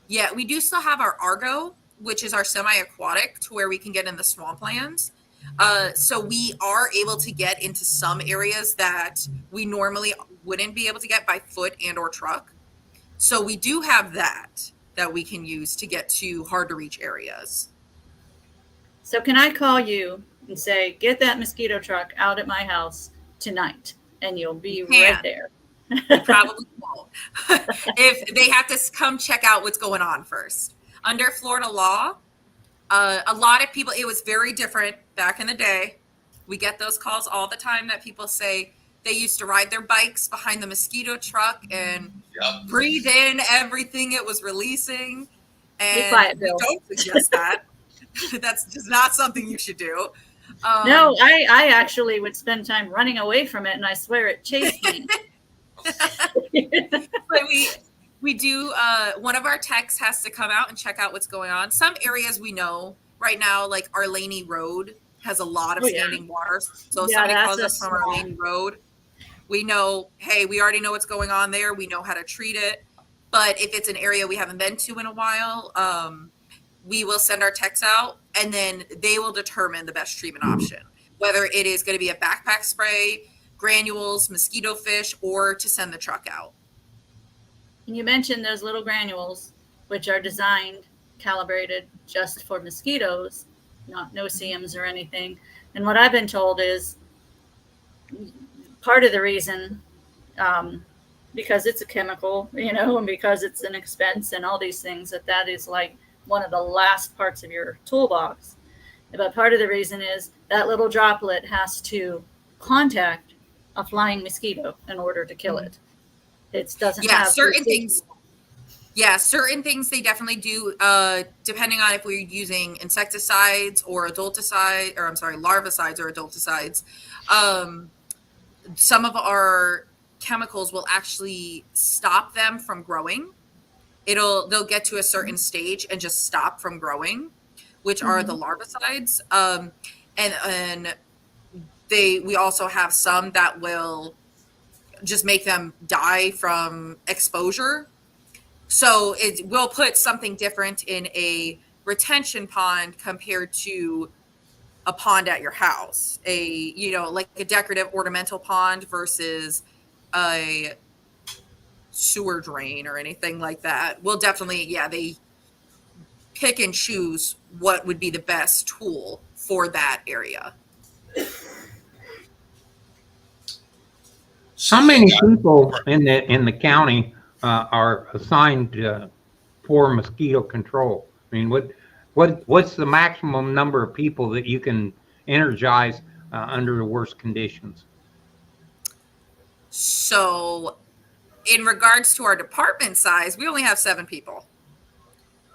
Yeah, we do still have our Argo, which is our semi-aquatic, to where we can get in the swamplands. So we are able to get into some areas that we normally wouldn't be able to get by foot and or truck. So we do have that we can use to get to hard to reach areas. So can I call you and say, get that mosquito truck out at my house tonight, and you'll be You right can. there. You probably won't. If they have to come check out what's going on first. Under Florida law, a lot of people, it was very different back in the day. We get those calls all the time that people say they used to ride their bikes behind the mosquito truck and Yep. breathe in everything it was releasing. Be And quiet, we Bill. don't suggest that. That's just not something you should do. No, I actually would spend time running away from it, and I swear it chased me. But we do, one of our techs has to come out and check out what's going on. Some areas we know right now, like our Laney Road has a lot of Oh, yeah. standing water. So if Yeah, somebody that's calls a us from our swamp. Laney Road, we know, hey, we already know what's going on there. We know how to treat it. But if it's an area we haven't been to in a while, we will send our techs out, and then they will determine the best treatment option, whether it is going to be a backpack spray, granules, mosquito fish, or to send the truck out. And you mentioned those little granules, which are designed, calibrated just for mosquitoes, not no-see-ums or anything. And what I've been told is part of the reason, because it's a chemical, and because it's an expense and all these things, that is like one of the last parts of your toolbox. But part of the reason is that little droplet has to contact a flying mosquito in order to kill it. It doesn't have certain things. Yeah, certain things they definitely do, depending on if we're using insecticides or larvicides or adulticides. Some of our chemicals will actually stop them from growing. They'll get to a certain stage and just stop from growing, which are the larvicides. And we also have some that will just make them die from exposure. So we'll put something different in a retention pond compared to a pond at your house, like a decorative ornamental pond versus a sewer drain or anything like that. We'll definitely, they pick and choose what would be the best tool for that area. How many people in the county are assigned for mosquito control? I mean, what's the maximum number of people that you can energize under the worst conditions? So, in regards to our department size, we only have 7 people.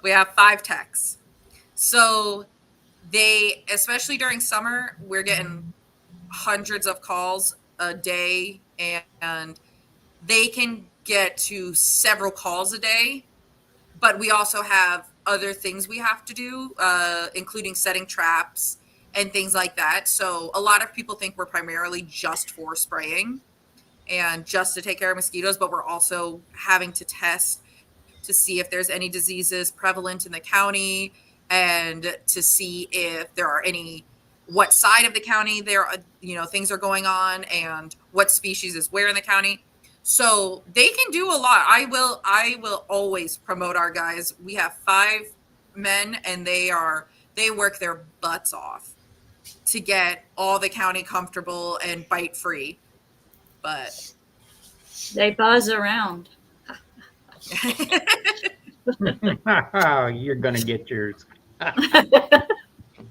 We have 5 techs. So especially during summer, we're getting hundreds of calls a day, and they can get to several calls a day. But we also have other things we have to do, including setting traps and things like that. So a lot of people think we're primarily just for spraying and just to take care of mosquitoes, but we're also having to test to see if there's any diseases prevalent in the county and to see if there are what side of the county things are going on and what species is where in the county. So they can do a lot. I will always promote our guys. We have 5 men, and they work their butts off to get all the county comfortable and bite free. But they buzz around. You're gonna get yours.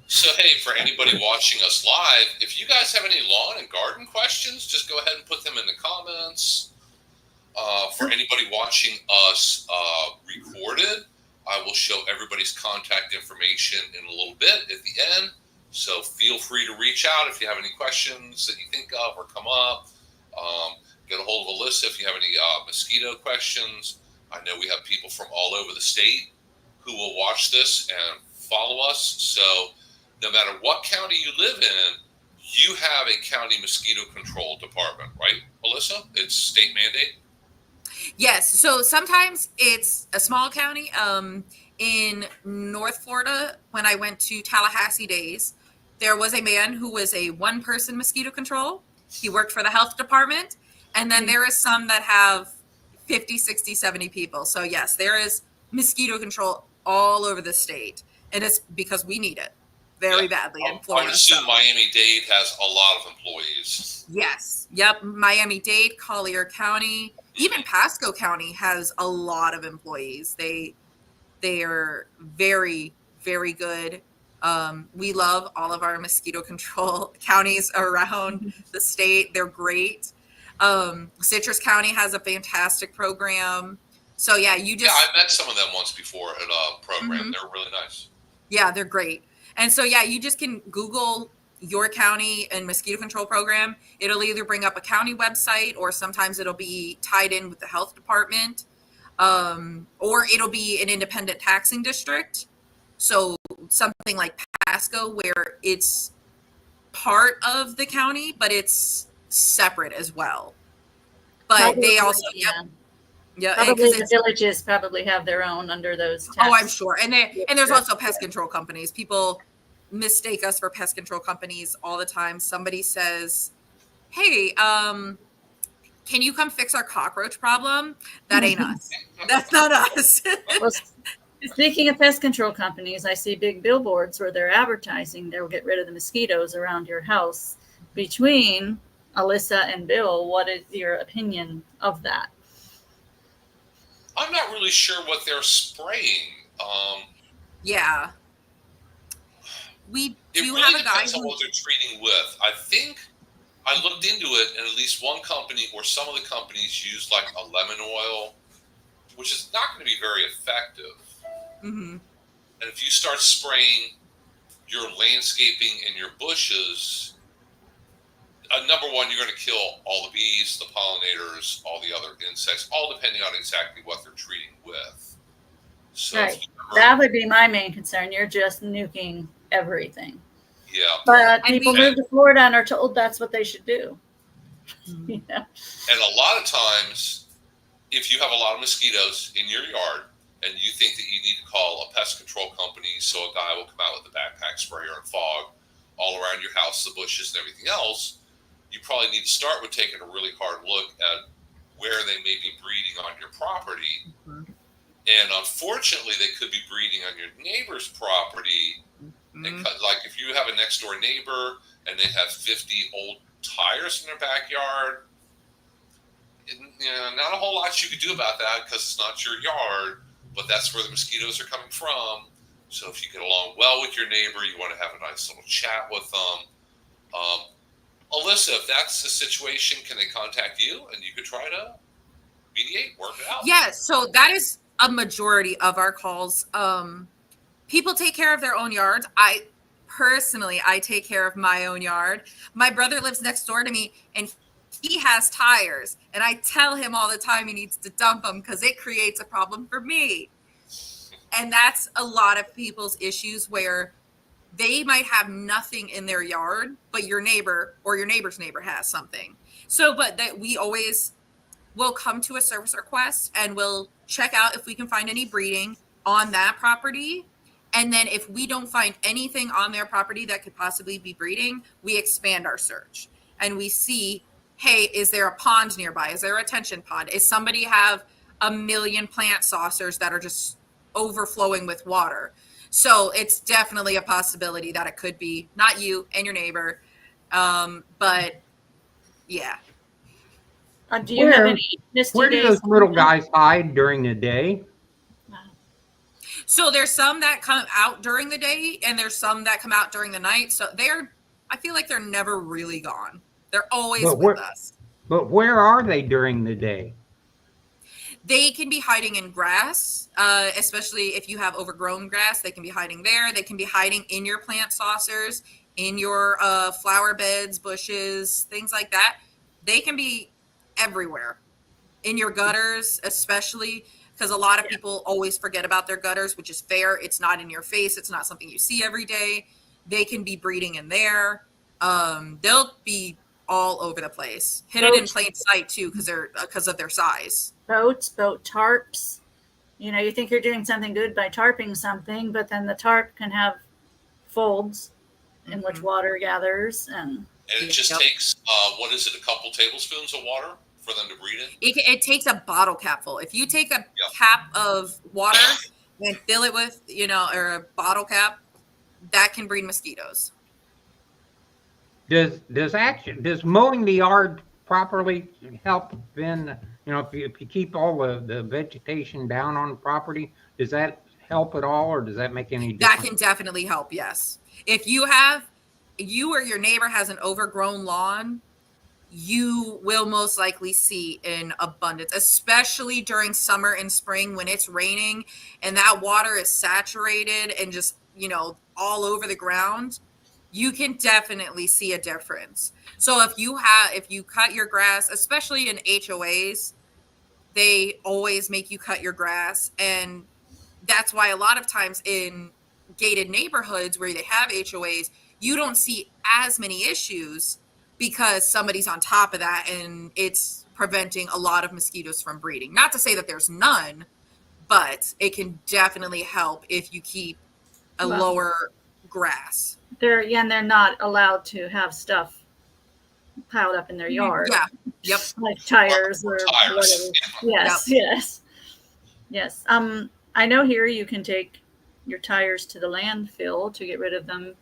So, hey, for anybody watching us live, if you guys have any lawn and garden questions, just go ahead and put them in the comments. For anybody watching us recorded, I will show everybody's contact information in a little bit at the end. So feel free to reach out if you have any questions that you think of or come up. Get a hold of Alyssa if you have any mosquito questions. I know we have people from all over the state who will watch this and follow us. So no matter what county you live in, you have a county mosquito control department, right, Alyssa? It's state mandate. Yes. So sometimes it's a small county. In North Florida, when I went to Tallahassee days, there was a man who was a one-person mosquito control. He worked for the health department. And then there is some that have 50, 60, 70 people. So yes, there is mosquito control all over the state. And it's because we need it very badly in I Florida. would assume Miami-Dade has a lot of employees. Yes. Yep. Miami-Dade, Collier County, even Pasco County has a lot of employees. They are very, very good. We love all of our mosquito control counties around the state. They're great. Citrus County has a fantastic program. So yeah, I met some of them once before at a program. Mm-hmm. They're really nice. Yeah, they're great. And so yeah, you just can Google your county and mosquito control program. It'll either bring up a county website, or sometimes it'll be tied in with the health department. Or it'll be an independent taxing district. So something like Pasco, where it's part of the county, but it's separate as well. But Probably, they also, probably the villages probably have their own under those tax. Oh, I'm sure. And there's also pest control companies. People mistake us for pest control companies all the time. Somebody says, hey, can you come fix our cockroach problem? That ain't us. That's not us. Well, speaking of pest control companies, I see big billboards where they're advertising they'll get rid of the mosquitoes around your house. Between Alyssa and Bill, what is your opinion of that? I'm not really sure what they're spraying. Yeah. We do really have a guy depends on what they're treating with. I think I looked into it, and at least one company or some of the companies use like a lemon oil, which is not going to be very effective. Mm-hmm. And if you start spraying your landscaping and your bushes, number one, you're going to kill all the bees, the pollinators, all the other insects, all depending on exactly what they're treating with. So right. That would be my main concern. You're just nuking everything. Yeah. But people move to Florida and are told that's what they should do. Mm-hmm. Yeah. And a lot of times, if you have a lot of mosquitoes in your yard and you think that you need to call a pest control company so a guy will come out with a backpack sprayer and fog all around your house, the bushes and everything else, you probably need to start with taking a really hard look at where they may be breeding on your property. Mm-hmm. And unfortunately, they could be breeding on your neighbor's property. Mm-hmm. And like if you have a next door neighbor and they have 50 old tires in their backyard, not a whole lot you could do about that because it's not your yard, but that's where the mosquitoes are coming from. So if you get along well with your neighbor, you want to have a nice little chat with them. Alyssa, if that's the situation, can they contact you and you could try to mediate, work it out? Yes. So that is a majority of our calls. People take care of their own yards. I take care of my own yard. My brother lives next door to me and he has tires. And I tell him all the time he needs to dump them because it creates a problem for me. And that's a lot of people's issues where they might have nothing in their yard, but your neighbor or your neighbor's neighbor has something. So, but that we always will come to a service request and we'll check out if we can find any breeding on that property. And then if we don't find anything on their property that could possibly be breeding, we expand our search and we see, hey, is there a pond nearby? Is there a retention pond? Is somebody have a million plant saucers that are just overflowing with water? So it's definitely a possibility that it could be not you and your neighbor. But yeah. Do you have any misty Where do days? those little guys hide during the day? So there's some that come out during the day and there's some that come out during the night. So I feel like they're never really gone. They're always with us. But where are they during the day? They can be hiding in grass, especially if you have overgrown grass. They can be hiding there. They can be hiding in your plant saucers, in your flower beds, bushes, things like that. They can be everywhere. In your gutters, especially, because a lot of people always forget about their gutters, which is fair. It's not in your face. It's not something you see every day. they can be breeding in there. They'll be all over the place, hidden in plain sight too, because of their size. Boat tarps. You know, you think you're doing something good by tarping something, but then the tarp can have folds in which water gathers, and it just takes a couple tablespoons of water for them to breed in. It takes a bottle cap full. If you take a cap of water and fill it with, or a bottle cap, that can breed mosquitoes. Does mowing the yard properly help then, if you keep all the vegetation down on the property, does that help at all, or does that make any difference? That can definitely help, yes. If you or your neighbor has an overgrown lawn, you will most likely see in abundance, especially during summer and spring when it's raining and that water is saturated and just, all over the ground. You can definitely see a difference. So if you cut your grass, especially in HOAs, they always make you cut your grass. And that's why a lot of times in gated neighborhoods where they have HOAs, you don't see as many issues because somebody's on top of that and it's preventing a lot of mosquitoes from breeding. Not to say that there's none, but it can definitely help if you keep a lower grass. They're not allowed to have stuff piled up in their yard. Yeah. Yep. Like tires or whatever. Yes. I know here you can take your tires to the landfill to get rid of them.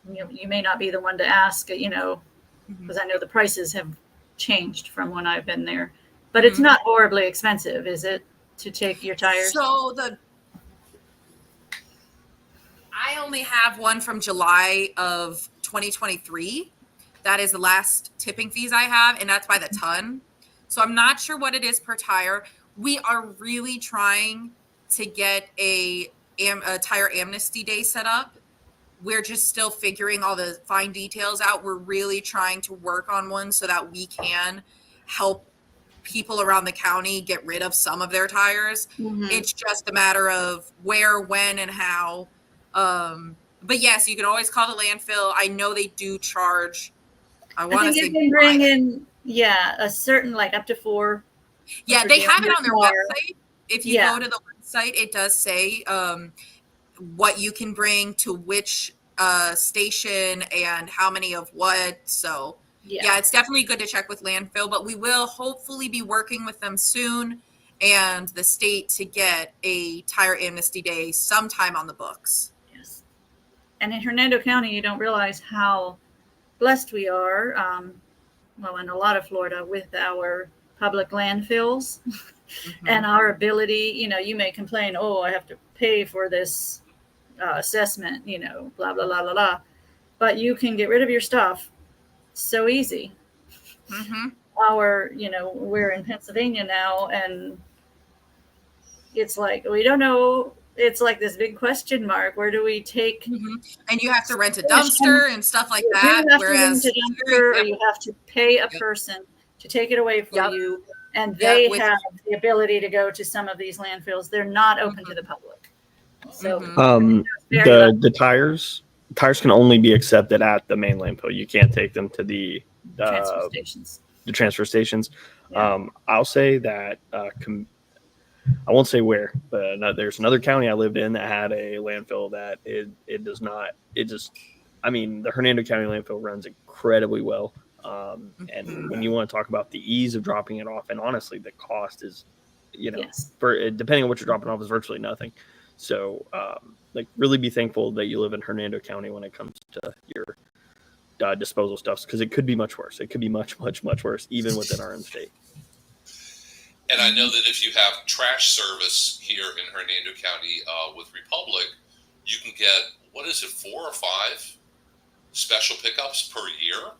You may not be the one to ask, because I know the prices have changed from when I've been there. But it's not horribly expensive, is it, to take your tires? So I only have one from July of 2023. That is the last tipping fees I have, and that's by the ton. So I'm not sure what it is per tire. We are really trying to get a tire amnesty day set up. We're just still figuring all the fine details out. We're really trying to work on one so that we can help people around the county get rid of some of their tires. It's just a matter of where, when, and how. But yes, you can always call the landfill. I know they do charge. I want to say you can bring in a certain, like, up to 4. Yeah, they have it on their website. If you go to the website, it does say what you can bring to which station and how many of what. So yeah, it's definitely good to check with landfill, but we will hopefully be working with them soon and the state to get a tire amnesty day sometime on the books. Yes. And in Hernando County, you don't realize how blessed we are, in a lot of Florida, with our public landfills and our ability. You may complain, I have to pay for this assessment, blah, blah, blah, blah, blah. But you can get rid of your stuff so easy. We're in Pennsylvania now, and it's like, we don't know. It's like this big question mark. Where do we take? And you have to rent a dumpster and stuff like that. Whereas to dumpster, or you have to pay a person to take it away for you. And they have the ability to go to some of these landfills. They're not open to the public. So the tires can only be accepted at the main landfill. You can't take them to the transfer stations. The transfer stations. I'll say that I won't say where, but there's another county I lived in that had a landfill that it does not. The Hernando County landfill runs incredibly well. And when you want to talk about the ease of dropping it off, and honestly, the cost is, for depending on what you're dropping off, is virtually nothing. So, really be thankful that you live in Hernando County when it comes to your disposal stuff, because it could be much worse. It could be much, much, much worse, even within our own state. And I know that if you have trash service here in Hernando County with Republic, you can get, 4 or 5 special pickups per year,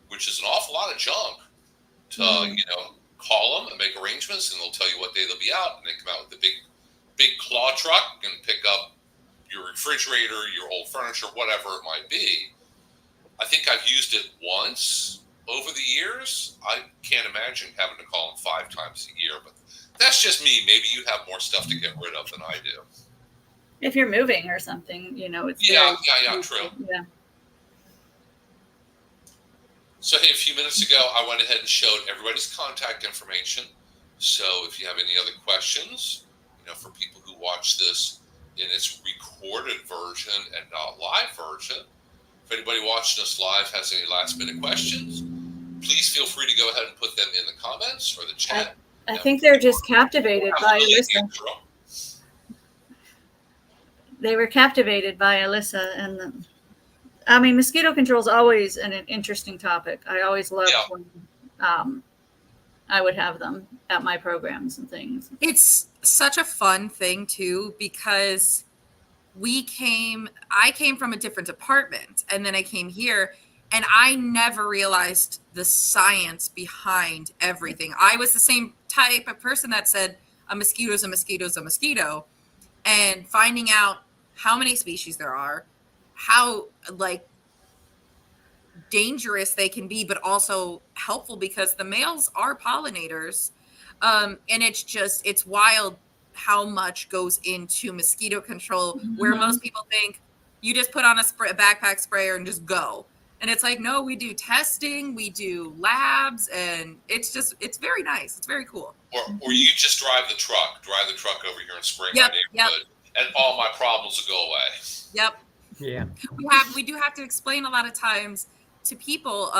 which is an awful lot of junk to, call them and make arrangements, and they'll tell you what day they'll be out, and they come out with a big claw truck and pick up your refrigerator, your old furniture, whatever it might be. I think I've used it once over the years. I can't imagine having to call them 5 times a year, but that's just me. Maybe you have more stuff to get rid of than I do. if you're moving or something, it's Yeah, very true. Yeah. So, hey, a few minutes ago, I went ahead and showed everybody's contact information. So, if you have any other questions, for people who watch this in its recorded version and not live version, if anybody watching us live has any last minute questions, please feel free to go ahead and put them in the comments or the chat. I think they're just captivated by Alyssa. They were captivated by Alyssa, and mosquito control is always an interesting topic. I always loved when I would have them at my programs and things. It's such a fun thing too, because I came from a different department, and then I came here, and I never realized the science behind everything. I was the same type of person that said a mosquito is a mosquito is a mosquito, and finding out how many species there are, how dangerous they can be, but also helpful because the males are pollinators. And it's wild how much goes into mosquito control, where most people think you just put on a backpack sprayer and just go. And it's like, no, we do testing, we do labs, and it's very nice. It's very cool. Or you just drive the truck over here and spray my neighborhood, and all my problems will go away. Yep. Yeah. We do have to explain a lot of times to people,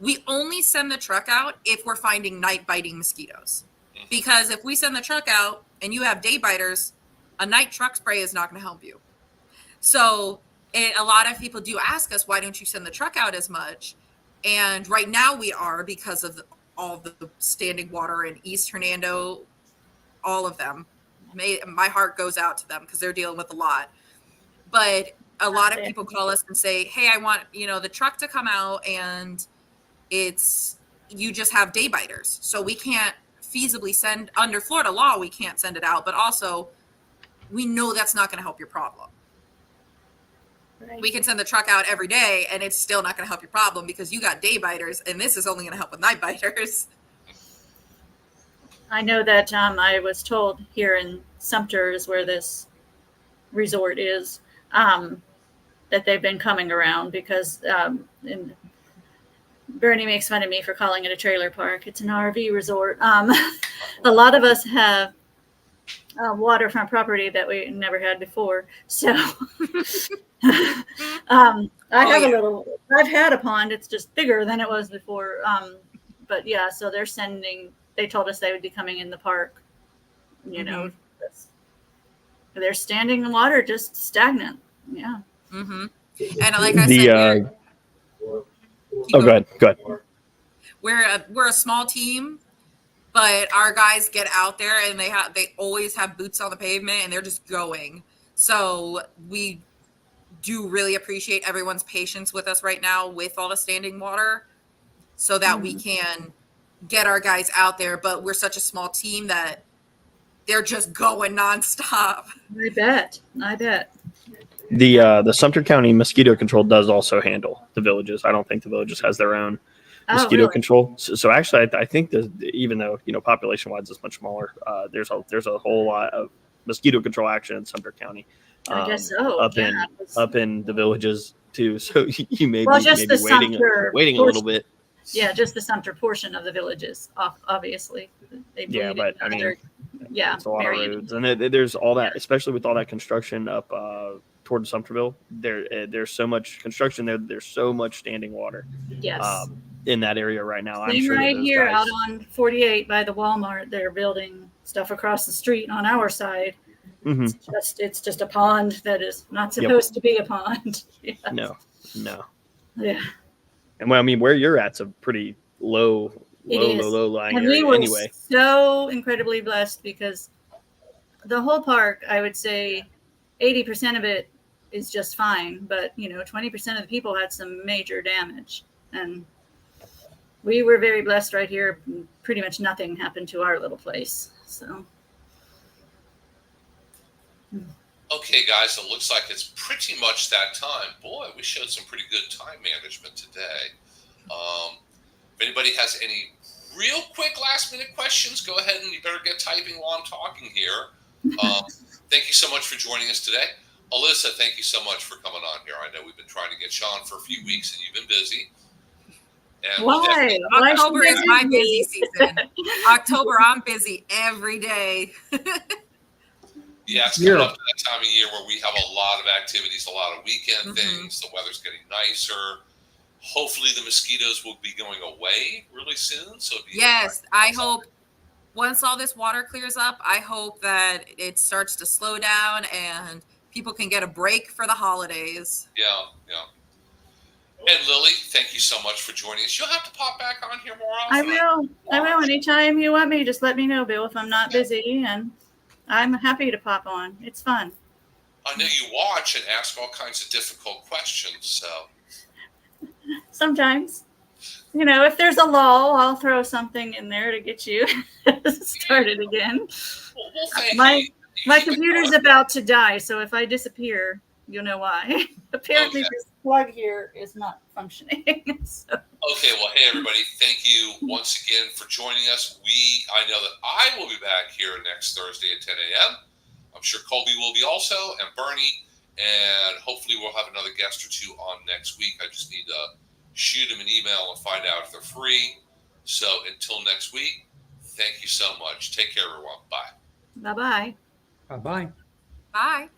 we only send the truck out if we're finding night biting mosquitoes. Because if we send the truck out and you have day biters, a night truck spray is not going to help you. So a lot of people do ask us, why don't you send the truck out as much? And right now we are, because of all the standing water in East Hernando, all of them. My heart goes out to them because they're dealing with a lot. But a lot of people call us and say, hey, I want, the truck to come out, and you just have day biters. So we can't feasibly send, under Florida law, we can't send it out. But also, we know that's not going to help your problem. Right. We can send the truck out every day, and it's still not going to help your problem because you got day biters, and this is only going to help with night biters. I know that I was told here in Sumter is where this resort is, that they've been coming around because Bernie makes fun of me for calling it a trailer park. It's an RV resort. A lot of us have waterfront property that we never had before. So I've had a pond. It's just bigger than it was before. But yeah, so they told us they would be coming in the park, they're standing in water, just stagnant. Yeah. Mm-hmm. And like I said, go ahead. We're a small team, but our guys get out there and they always have boots on the pavement and they're just going. So we do really appreciate everyone's patience with us right now with all the standing water, so that we can get our guys out there. But we're such a small team that they're just going nonstop. I bet. The Sumter County Mosquito Control does also handle the villages. I don't think the villages has their own mosquito control. So actually, I think that even though population wise it's much smaller, there's a whole lot of mosquito control action in Sumter County. I guess so. Up in the villages too. So you may be waiting a little bit. Yeah, just the Sumter portion of the villages, obviously. But I mean, it's a lot of roads, and there's all that, especially with all that construction up towards Sumterville. There's so much construction there. There's so much standing water. Yes. In that area right now. I'm sure right here out on 48 by the Walmart, they're building stuff across the street on our side. Mm-hmm. It's just a pond that is not supposed to be a pond. Yes. No. Yeah. And well, I mean, where you're at's a pretty low lying and area we were anyway. So incredibly blessed because the whole park, I would say 80% of it is just fine, but 20% of the people had some major damage, and we were very blessed right here. Pretty much nothing happened to our little place. So. Okay, guys, it looks like it's pretty much that time. Boy, we showed some pretty good time management today. If anybody has any real quick last-minute questions, go ahead and you better get typing while I'm talking here. thank you so much for joining us today. Alyssa, thank you so much for coming on here. I know we've been trying to get Sean for a few weeks, and you've been busy. And Why? October is my busy season. October, I'm busy every day. Yeah, it's coming up to that time of year where we have a lot of activities, a lot of weekend things. The weather's getting nicer. Hopefully, the mosquitoes will be going away really soon. So yes, I hope once all this water clears up, I hope that it starts to slow down and people can get a break for the holidays. Yeah, yeah. And Lily, thank you so much for joining us. You'll have to pop back on here more often. I will. Anytime you want me, just let me know, Bill, if I'm not busy, and I'm happy to pop on. It's fun. I know you watch and ask all kinds of difficult questions, so. Sometimes. If there's a lull, I'll throw something in there to get you started again. Well, thank you. My computer's about to die, so if I disappear, you'll know why. Apparently, this plug here is not functioning. So. Okay, well, hey, everybody, thank you once again for joining us. I know that I will be back here next Thursday at 10 a.m. I'm sure Colby will be also, and Bernie, and hopefully we'll have another guest or two on next week. I just need to shoot them an email and find out if they're free. So until next week, thank you so much. Take care, everyone. Bye. Bye-bye. Bye-bye. Bye.